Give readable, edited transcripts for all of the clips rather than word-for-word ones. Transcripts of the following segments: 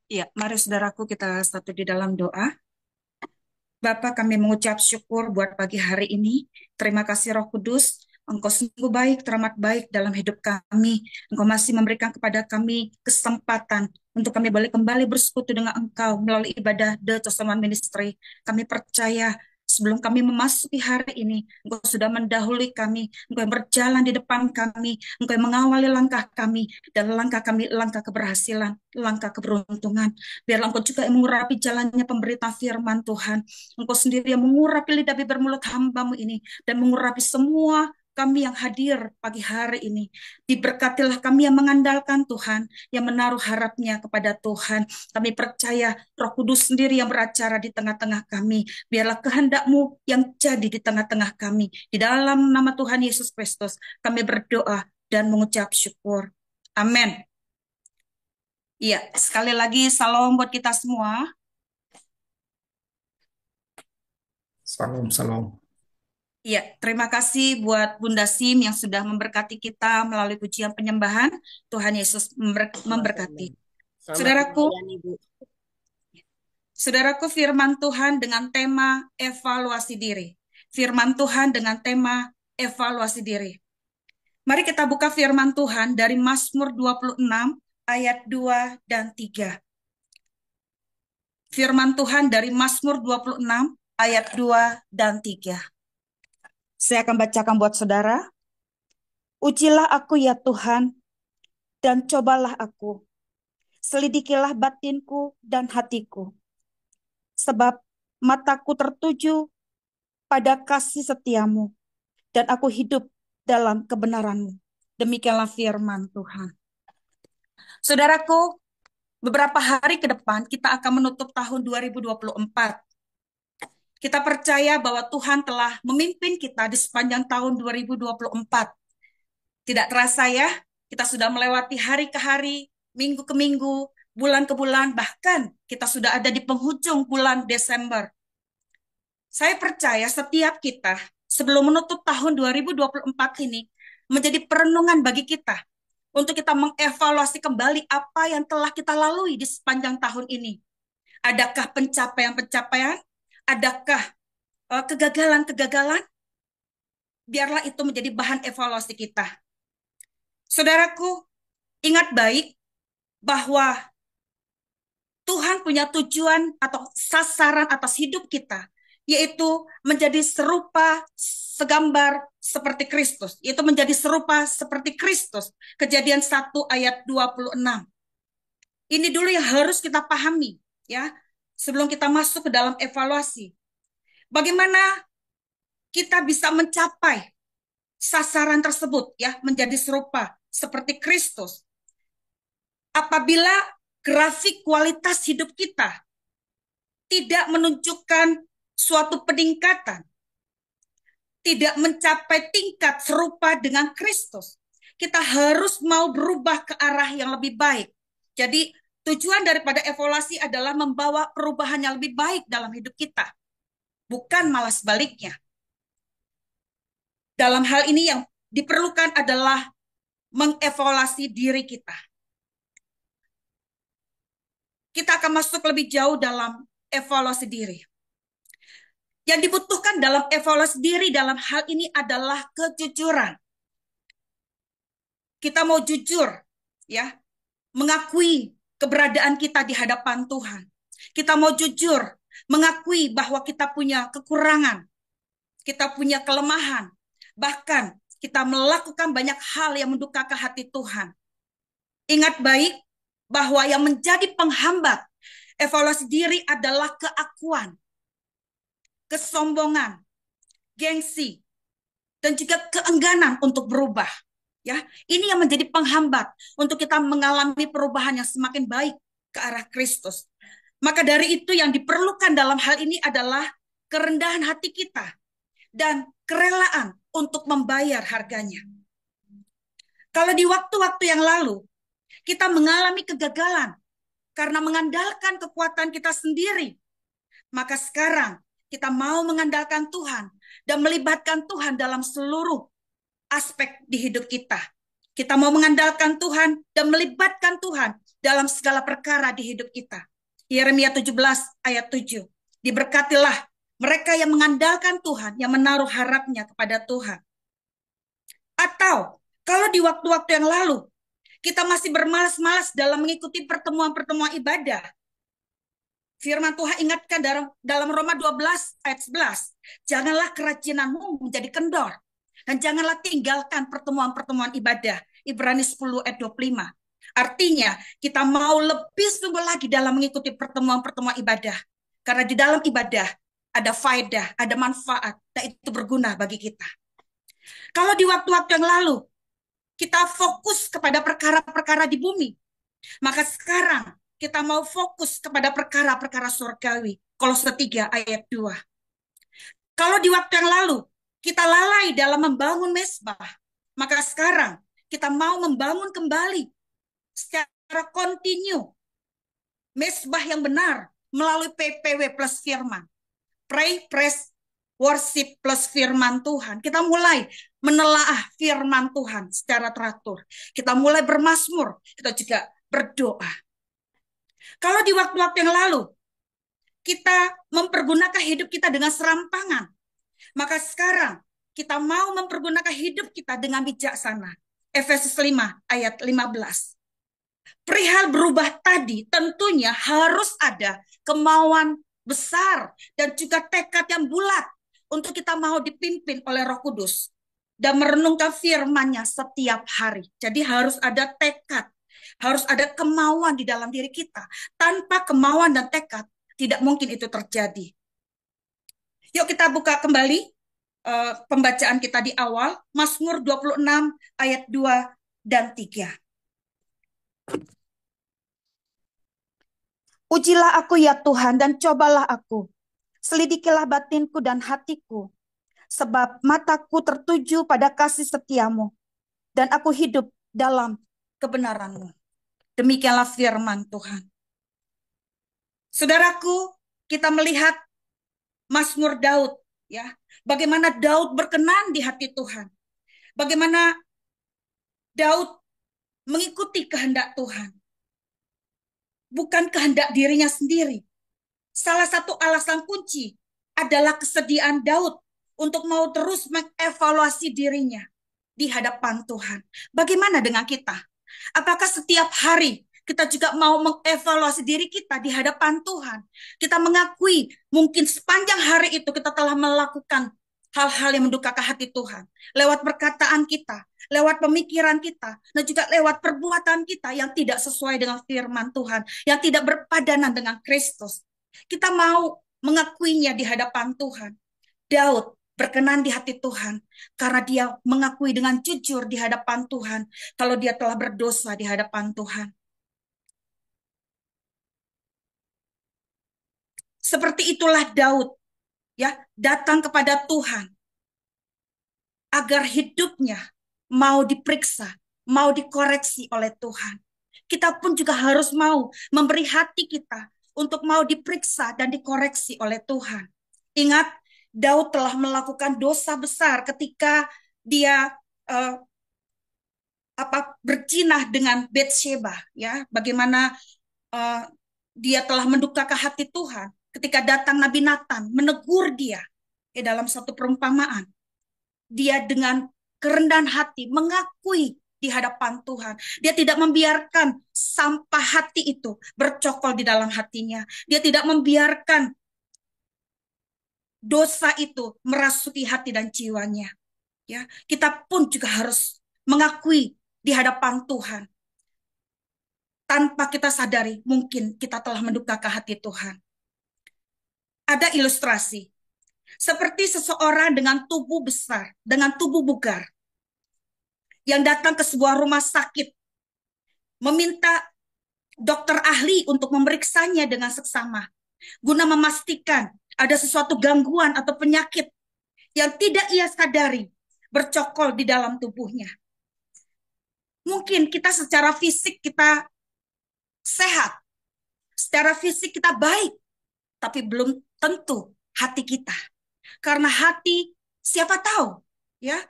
Ya, mari saudaraku kita satu di dalam doa. Bapa, kami mengucap syukur buat pagi hari ini. Terima kasih Roh Kudus. Engkau sungguh baik, teramat baik dalam hidup kami. Engkau masih memberikan kepada kami kesempatan untuk kami boleh kembali bersekutu dengan Engkau melalui ibadah The Chosen One Ministry. Kami percaya sebelum kami memasuki hari ini, Engkau sudah mendahului kami, Engkau yang berjalan di depan kami, Engkau yang mengawali langkah kami, dan langkah kami langkah keberhasilan, langkah keberuntungan. Biarlah Engkau juga yang mengurapi jalannya pemberita firman Tuhan. Engkau sendiri yang mengurapi lidah bibir mulut hamba-Mu ini dan mengurapi semua kami yang hadir pagi hari ini. Diberkatilah kami yang mengandalkan Tuhan, yang menaruh harapnya kepada Tuhan. Kami percaya Roh Kudus sendiri yang beracara di tengah-tengah kami. Biarlah kehendak-Mu yang jadi di tengah-tengah kami. Di dalam nama Tuhan Yesus Kristus, kami berdoa dan mengucap syukur. Amin. Iya, sekali lagi salam buat kita semua. Salam, salam. Iya, terima kasih buat Bunda Sim yang sudah memberkati kita melalui pujian penyembahan. Tuhan Yesus memberkati. Sama-sama. Selamat Saudaraku, melayani, Bu. saudaraku firman Tuhan dengan tema evaluasi diri. Firman Tuhan dengan tema evaluasi diri. Mari kita buka firman Tuhan dari Mazmur 26 ayat 2 dan 3. Firman Tuhan dari Mazmur 26 ayat 2 dan 3. Saya akan bacakan buat saudara. Ujilah aku ya Tuhan, dan cobalah aku. Selidikilah batinku dan hatiku. Sebab mataku tertuju pada kasih setiamu, dan aku hidup dalam kebenaranmu. Demikianlah firman Tuhan. Saudaraku, beberapa hari ke depan kita akan menutup tahun 2024. Kita percaya bahwa Tuhan telah memimpin kita di sepanjang tahun 2024. Tidak terasa ya, kita sudah melewati hari ke hari, minggu ke minggu, bulan ke bulan, bahkan kita sudah ada di penghujung bulan Desember. Saya percaya setiap kita sebelum menutup tahun 2024 ini menjadi perenungan bagi kita untuk kita mengevaluasi kembali apa yang telah kita lalui di sepanjang tahun ini. Adakah pencapaian-pencapaian? Adakah kegagalan-kegagalan? Biarlah itu menjadi bahan evaluasi kita. Saudaraku, ingat baik bahwa Tuhan punya tujuan atau sasaran atas hidup kita, yaitu menjadi serupa segambar seperti Kristus, yaitu menjadi serupa seperti Kristus. Kejadian 1 ayat 26. Ini dulu yang harus kita pahami, ya, sebelum kita masuk ke dalam evaluasi. Bagaimana kita bisa mencapai sasaran tersebut, ya, menjadi serupa seperti Kristus. Apabila grafik kualitas hidup kita tidak menunjukkan suatu peningkatan, tidak mencapai tingkat serupa dengan Kristus, kita harus mau berubah ke arah yang lebih baik. Jadi tujuan daripada evaluasi adalah membawa perubahan yang lebih baik dalam hidup kita, bukan malah sebaliknya. Dalam hal ini yang diperlukan adalah mengevaluasi diri kita. Kita akan masuk lebih jauh dalam evaluasi diri. Yang dibutuhkan dalam evaluasi diri dalam hal ini adalah kejujuran. Kita mau jujur, ya, mengakui keberadaan kita di hadapan Tuhan. Kita mau jujur, mengakui bahwa kita punya kekurangan, kita punya kelemahan, bahkan kita melakukan banyak hal yang mendukakan hati Tuhan. Ingat baik bahwa yang menjadi penghambat evaluasi diri adalah keakuan, kesombongan, gengsi, dan juga keengganan untuk berubah. Ya, ini yang menjadi penghambat untuk kita mengalami perubahan yang semakin baik ke arah Kristus. Maka dari itu yang diperlukan dalam hal ini adalah kerendahan hati kita dan kerelaan untuk membayar harganya. Kalau di waktu-waktu yang lalu kita mengalami kegagalan karena mengandalkan kekuatan kita sendiri, maka sekarang kita mau mengandalkan Tuhan dan melibatkan Tuhan dalam seluruh aspek di hidup kita. Kita mau mengandalkan Tuhan dan melibatkan Tuhan dalam segala perkara di hidup kita. Yeremia 17 ayat 7. Diberkatilah mereka yang mengandalkan Tuhan, yang menaruh harapnya kepada Tuhan. Atau kalau di waktu-waktu yang lalu kita masih bermalas-malas dalam mengikuti pertemuan-pertemuan ibadah, firman Tuhan ingatkan dalam Roma 12 ayat 11, janganlah kerajinanmu menjadi kendor, dan janganlah tinggalkan pertemuan-pertemuan ibadah. Ibrani 10 ayat 25. Artinya, kita mau lebih sungguh lagi dalam mengikuti pertemuan-pertemuan ibadah. Karena di dalam ibadah ada faedah, ada manfaat, dan itu berguna bagi kita. Kalau di waktu-waktu yang lalu, kita fokus kepada perkara-perkara di bumi, maka sekarang kita mau fokus kepada perkara-perkara surgawi. Kolose 3 ayat 2. Kalau di waktu yang lalu kita lalai dalam membangun mezbah, maka sekarang kita mau membangun kembali secara kontinu mezbah yang benar melalui PPW plus firman. Pray, praise, worship plus firman Tuhan. Kita mulai menelaah firman Tuhan secara teratur. Kita mulai bermazmur, kita juga berdoa. Kalau di waktu-waktu yang lalu kita mempergunakan hidup kita dengan serampangan, maka sekarang kita mau mempergunakan hidup kita dengan bijaksana. Efesus 5 ayat 15. Perihal berubah tadi tentunya harus ada kemauan besar dan juga tekad yang bulat untuk kita mau dipimpin oleh Roh Kudus dan merenungkan firman-Nya setiap hari. Jadi harus ada tekad, harus ada kemauan di dalam diri kita. Tanpa kemauan dan tekad tidak mungkin itu terjadi. Yuk kita buka kembali pembacaan kita di awal, Mazmur 26 ayat 2 dan 3. Ujilah aku ya Tuhan dan cobalah aku. Selidikilah batinku dan hatiku. Sebab mataku tertuju pada kasih setiamu. Dan aku hidup dalam kebenaranmu. Demikianlah firman Tuhan. Saudaraku, kita melihat Mazmur Daud, ya. Bagaimana Daud berkenan di hati Tuhan. Bagaimana Daud mengikuti kehendak Tuhan. Bukan kehendak dirinya sendiri. Salah satu alasan kunci adalah kesediaan Daud untuk mau terus mengevaluasi dirinya di hadapan Tuhan. Bagaimana dengan kita? Apakah setiap hari kita juga mau mengevaluasi diri kita di hadapan Tuhan? Kita mengakui mungkin sepanjang hari itu kita telah melakukan hal-hal yang mendukakan hati Tuhan. Lewat perkataan kita, lewat pemikiran kita, dan juga lewat perbuatan kita yang tidak sesuai dengan firman Tuhan, yang tidak berpadanan dengan Kristus. Kita mau mengakuinya di hadapan Tuhan. Daud berkenan di hati Tuhan karena dia mengakui dengan jujur di hadapan Tuhan kalau dia telah berdosa di hadapan Tuhan. Seperti itulah Daud, ya, datang kepada Tuhan agar hidupnya mau diperiksa, mau dikoreksi oleh Tuhan. Kita pun juga harus mau memberi hati kita untuk mau diperiksa dan dikoreksi oleh Tuhan. Ingat, Daud telah melakukan dosa besar ketika dia berzinah dengan Batsheba, ya. Bagaimana dia telah mendukakan hati Tuhan ketika datang Nabi Nathan menegur dia dalam satu perumpamaan. Dia dengan kerendahan hati mengakui di hadapan Tuhan. Dia tidak membiarkan sampah hati itu bercokol di dalam hatinya. Dia tidak membiarkan dosa itu merasuki hati dan jiwanya. Ya, kita pun juga harus mengakui di hadapan Tuhan. Tanpa kita sadari, mungkin kita telah mendukakan hati Tuhan. Ada ilustrasi. Seperti seseorang dengan tubuh besar, dengan tubuh bugar, yang datang ke sebuah rumah sakit, meminta dokter ahli untuk memeriksanya dengan seksama, guna memastikan ada sesuatu gangguan atau penyakit yang tidak ia sadari bercokol di dalam tubuhnya. Mungkin kita secara fisik kita sehat, secara fisik kita baik, tapi belum tentu hati kita. Karena hati, siapa tahu, ya,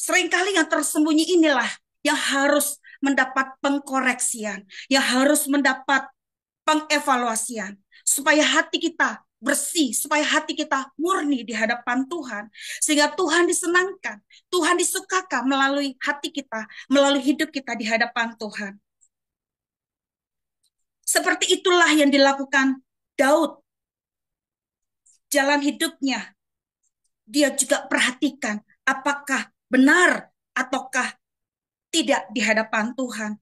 seringkali yang tersembunyi inilah yang harus mendapat pengkoreksian, yang harus mendapat pengevaluasian, supaya hati kita bersih, supaya hati kita murni di hadapan Tuhan, sehingga Tuhan disenangkan, Tuhan disukakan melalui hati kita, melalui hidup kita di hadapan Tuhan. Seperti itulah yang dilakukan Daud. Jalan hidupnya, dia juga perhatikan apakah benar ataukah tidak di hadapan Tuhan.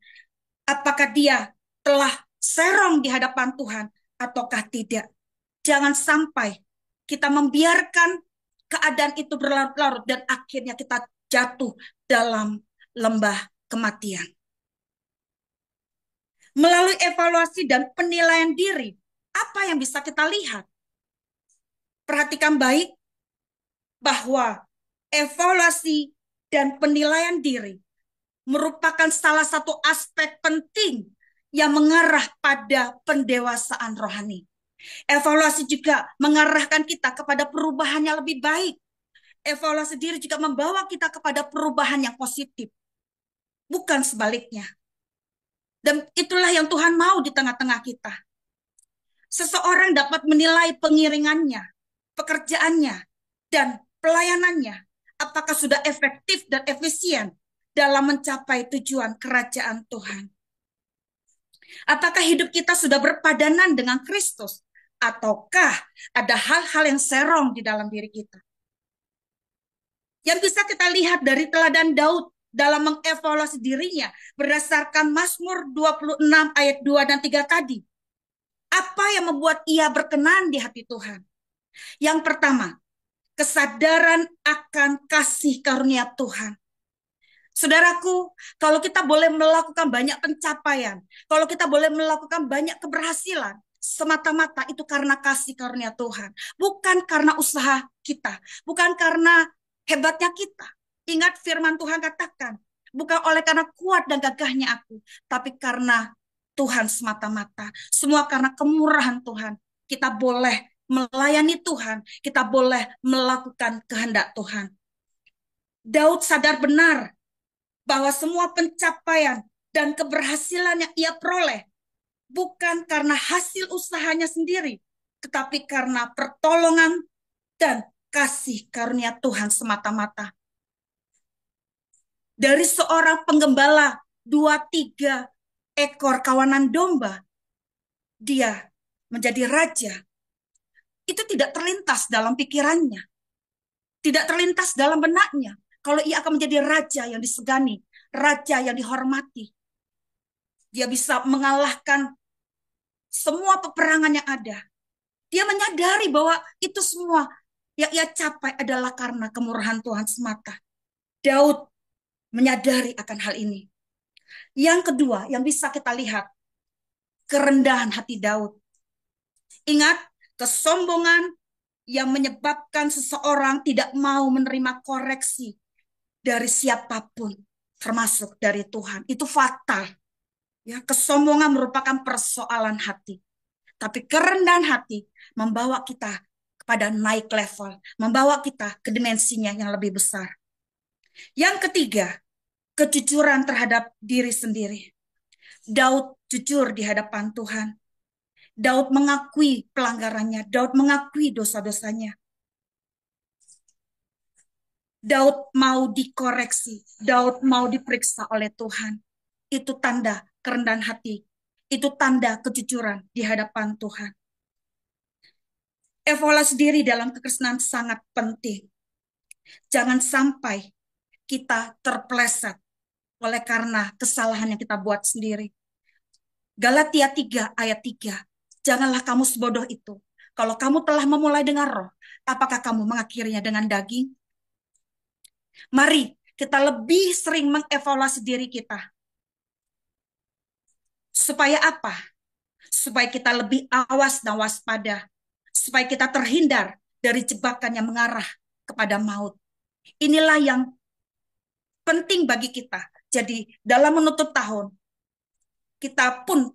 Apakah dia telah serong di hadapan Tuhan ataukah tidak. Jangan sampai kita membiarkan keadaan itu berlarut-larut dan akhirnya kita jatuh dalam lembah kematian. Melalui evaluasi dan penilaian diri, apa yang bisa kita lihat? Perhatikan baik bahwa evaluasi dan penilaian diri merupakan salah satu aspek penting yang mengarah pada pendewasaan rohani. Evaluasi juga mengarahkan kita kepada perubahan yang lebih baik. Evaluasi diri juga membawa kita kepada perubahan yang positif, bukan sebaliknya. Dan itulah yang Tuhan mau di tengah-tengah kita. Seseorang dapat menilai pengiringannya, pekerjaannya, dan pelayanannya, apakah sudah efektif dan efisien dalam mencapai tujuan kerajaan Tuhan. Apakah hidup kita sudah berpadanan dengan Kristus, ataukah ada hal-hal yang serong di dalam diri kita? Yang bisa kita lihat dari teladan Daud dalam mengevaluasi dirinya berdasarkan Mazmur 26 ayat 2 dan 3 tadi. Apa yang membuat ia berkenan di hati Tuhan? Yang pertama, kesadaran akan kasih karunia Tuhan. Saudaraku, kalau kita boleh melakukan banyak pencapaian, kalau kita boleh melakukan banyak keberhasilan, semata-mata itu karena kasih karunia Tuhan. Bukan karena usaha kita, bukan karena hebatnya kita. Ingat firman Tuhan katakan, bukan oleh karena kuat dan gagahnya aku, tapi karena Tuhan semata-mata. Semua karena kemurahan Tuhan. Kita boleh melayani Tuhan, kita boleh melakukan kehendak Tuhan. Daud sadar benar bahwa semua pencapaian dan keberhasilan yang ia peroleh bukan karena hasil usahanya sendiri, tetapi karena pertolongan dan kasih karunia Tuhan semata-mata. Dari seorang penggembala 2-3 ekor kawanan domba, dia menjadi raja. Itu tidak terlintas dalam pikirannya, tidak terlintas dalam benaknya. Kalau ia akan menjadi raja yang disegani, raja yang dihormati, dia bisa mengalahkan semua peperangan yang ada. Dia menyadari bahwa itu semua yang ia capai adalah karena kemurahan Tuhan semata. Daud menyadari akan hal ini. Yang kedua yang bisa kita lihat, kerendahan hati Daud. Ingat, kesombongan yang menyebabkan seseorang tidak mau menerima koreksi dari siapapun, termasuk dari Tuhan. Itu fatal. Ya, kesombongan merupakan persoalan hati. Tapi kerendahan hati membawa kita kepada naik level, membawa kita ke dimensinya yang lebih besar. Yang ketiga, kejujuran terhadap diri sendiri. Daud jujur di hadapan Tuhan. Daud mengakui pelanggarannya, Daud mengakui dosa-dosanya. Daud mau dikoreksi, Daud mau diperiksa oleh Tuhan. Itu tanda kerendahan hati, itu tanda kejujuran di hadapan Tuhan. Evaluasi diri dalam kekristenan sangat penting. Jangan sampai kita terpeleset oleh karena kesalahan yang kita buat sendiri. Galatia 3 ayat 3. Janganlah kamu sebodoh itu. Kalau kamu telah memulai dengan roh, apakah kamu mengakhirinya dengan daging? Mari kita lebih sering mengevaluasi diri kita. Supaya apa? Supaya kita lebih awas dan waspada. Supaya kita terhindar dari jebakan yang mengarah kepada maut. Inilah yang penting bagi kita. Jadi dalam menutup tahun, kita pun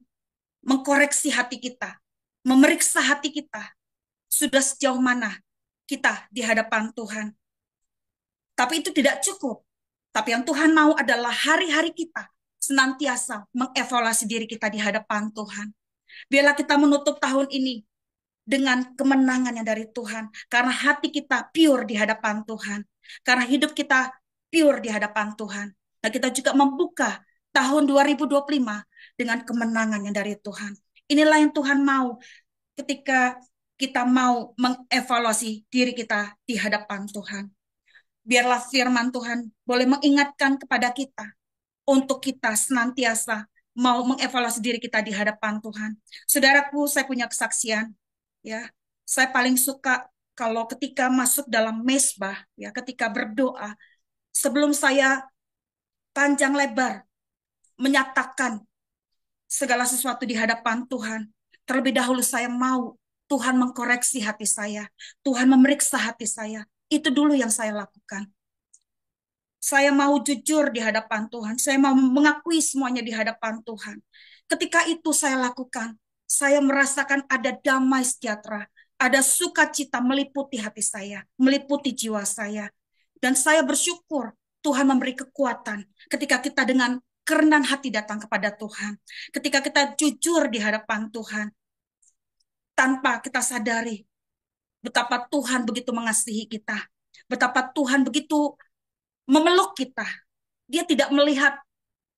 mengkoreksi hati kita, memeriksa hati kita, sudah sejauh mana kita di hadapan Tuhan. Tapi itu tidak cukup. Tapi yang Tuhan mau adalah hari-hari kita senantiasa mengevaluasi diri kita di hadapan Tuhan. Biarlah kita menutup tahun ini dengan kemenangan yang dari Tuhan. Karena hati kita pure di hadapan Tuhan. Karena hidup kita pure di hadapan Tuhan. Nah, kita juga membuka tahun 2025 dengan kemenangan yang dari Tuhan. Inilah yang Tuhan mau ketika kita mau mengevaluasi diri kita di hadapan Tuhan. Biarlah firman Tuhan boleh mengingatkan kepada kita untuk kita senantiasa mau mengevaluasi diri kita di hadapan Tuhan. Saudaraku, saya punya kesaksian, ya. Saya paling suka kalau ketika masuk dalam mezbah, ya, ketika berdoa, sebelum saya panjang lebar menyatakan segala sesuatu di hadapan Tuhan, terlebih dahulu saya mau Tuhan mengkoreksi hati saya, Tuhan memeriksa hati saya. Itu dulu yang saya lakukan. Saya mau jujur di hadapan Tuhan. Saya mau mengakui semuanya di hadapan Tuhan. Ketika itu saya lakukan, saya merasakan ada damai sejahtera, ada sukacita meliputi hati saya, meliputi jiwa saya. Dan saya bersyukur Tuhan memberi kekuatan ketika kita dengan kerendahan hati datang kepada Tuhan. Ketika kita jujur di hadapan Tuhan, tanpa kita sadari betapa Tuhan begitu mengasihi kita, betapa Tuhan begitu memeluk kita. Dia tidak melihat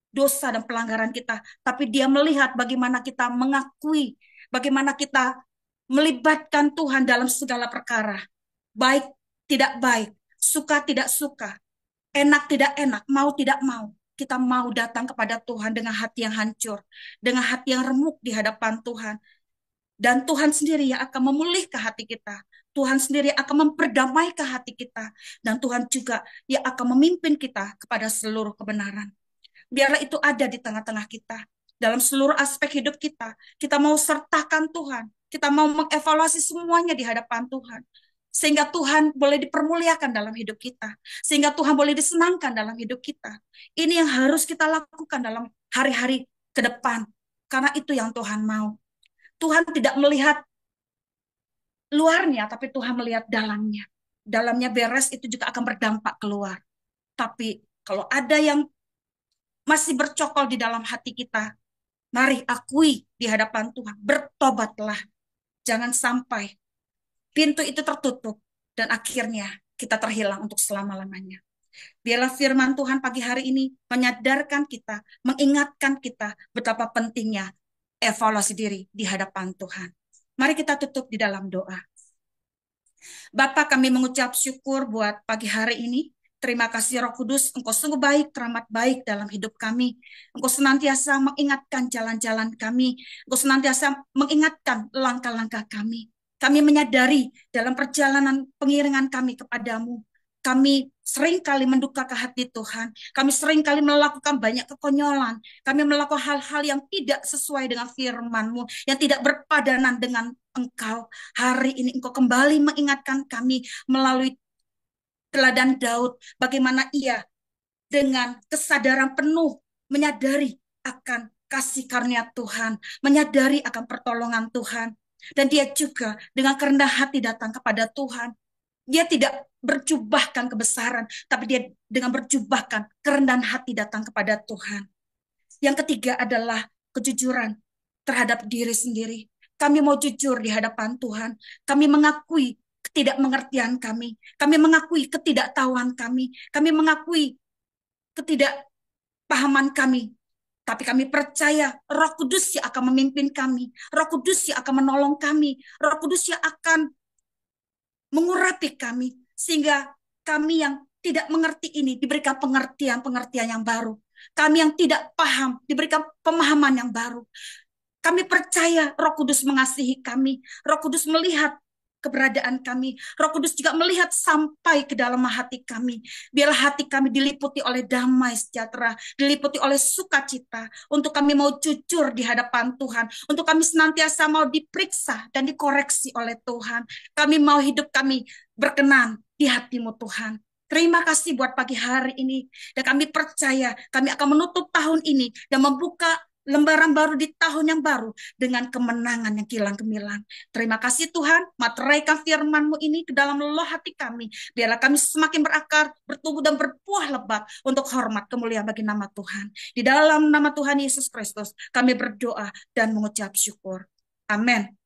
dosa dan pelanggaran kita, tapi dia melihat bagaimana kita mengakui, bagaimana kita melibatkan Tuhan dalam segala perkara. Baik tidak baik, suka tidak suka, enak tidak enak, mau tidak mau. Kita mau datang kepada Tuhan dengan hati yang hancur, dengan hati yang remuk di hadapan Tuhan. Dan Tuhan sendiri yang akan memulihkan hati kita. Tuhan sendiri akan memperdamaikan hati kita. Dan Tuhan juga yang akan memimpin kita kepada seluruh kebenaran. Biarlah itu ada di tengah-tengah kita. Dalam seluruh aspek hidup kita. Kita mau sertakan Tuhan. Kita mau mengevaluasi semuanya di hadapan Tuhan. Sehingga Tuhan boleh dipermuliakan dalam hidup kita. Sehingga Tuhan boleh disenangkan dalam hidup kita. Ini yang harus kita lakukan dalam hari-hari ke depan. Karena itu yang Tuhan mau. Tuhan tidak melihat luarnya, tapi Tuhan melihat dalamnya. Dalamnya beres, itu juga akan berdampak keluar. Tapi kalau ada yang masih bercokol di dalam hati kita, mari akui di hadapan Tuhan. Bertobatlah. Jangan sampai pintu itu tertutup dan akhirnya kita terhilang untuk selama-lamanya. Biarlah firman Tuhan pagi hari ini menyadarkan kita, mengingatkan kita betapa pentingnya evaluasi diri di hadapan Tuhan. Mari kita tutup di dalam doa. Bapa, kami mengucap syukur buat pagi hari ini. Terima kasih Roh Kudus, Engkau sungguh baik, teramat baik dalam hidup kami. Engkau senantiasa mengingatkan jalan-jalan kami. Engkau senantiasa mengingatkan langkah-langkah kami. Kami menyadari dalam perjalanan pengiringan kami kepadamu, kami sering kali menduka ke hati Tuhan. Kami sering kali melakukan banyak kekonyolan. Kami melakukan hal-hal yang tidak sesuai dengan firman-Mu, yang tidak berpadanan dengan Engkau. Hari ini Engkau kembali mengingatkan kami melalui teladan Daud, bagaimana ia dengan kesadaran penuh menyadari akan kasih karunia Tuhan, menyadari akan pertolongan Tuhan. Dan dia juga dengan kerendah hati datang kepada Tuhan. Dia tidak berjubahkan kebesaran, tapi dia dengan berjubahkan kerendahan hati datang kepada Tuhan. Yang ketiga adalah kejujuran terhadap diri sendiri. Kami mau jujur di hadapan Tuhan. Kami mengakui ketidakmengertian kami. Kami mengakui ketidaktahuan kami. Kami mengakui ketidakpahaman kami. Tapi kami percaya Roh Kudus yang akan memimpin kami. Roh Kudus yang akan menolong kami. Roh Kudus yang akan mengurapi kami. Sehingga kami yang tidak mengerti ini diberikan pengertian-pengertian yang baru. Kami yang tidak paham diberikan pemahaman yang baru. Kami percaya Roh Kudus mengasihi kami. Roh Kudus melihat keberadaan kami. Roh Kudus juga melihat sampai ke dalam hati kami. Biarlah hati kami diliputi oleh damai sejahtera, diliputi oleh sukacita. Untuk kami mau jujur di hadapan Tuhan. Untuk kami senantiasa mau diperiksa dan dikoreksi oleh Tuhan. Kami mau hidup kami berkenan di hati-Mu Tuhan. Terima kasih buat pagi hari ini. Dan kami percaya kami akan menutup tahun ini dan membuka lembaran baru di tahun yang baru dengan kemenangan yang kilang gemilang. Terima kasih Tuhan, materaikan firman-Mu ini ke dalam lelah hati kami. Biarlah kami semakin berakar, bertumbuh dan berbuah lebat untuk hormat kemuliaan bagi nama Tuhan. Di dalam nama Tuhan Yesus Kristus, kami berdoa dan mengucap syukur. Amin.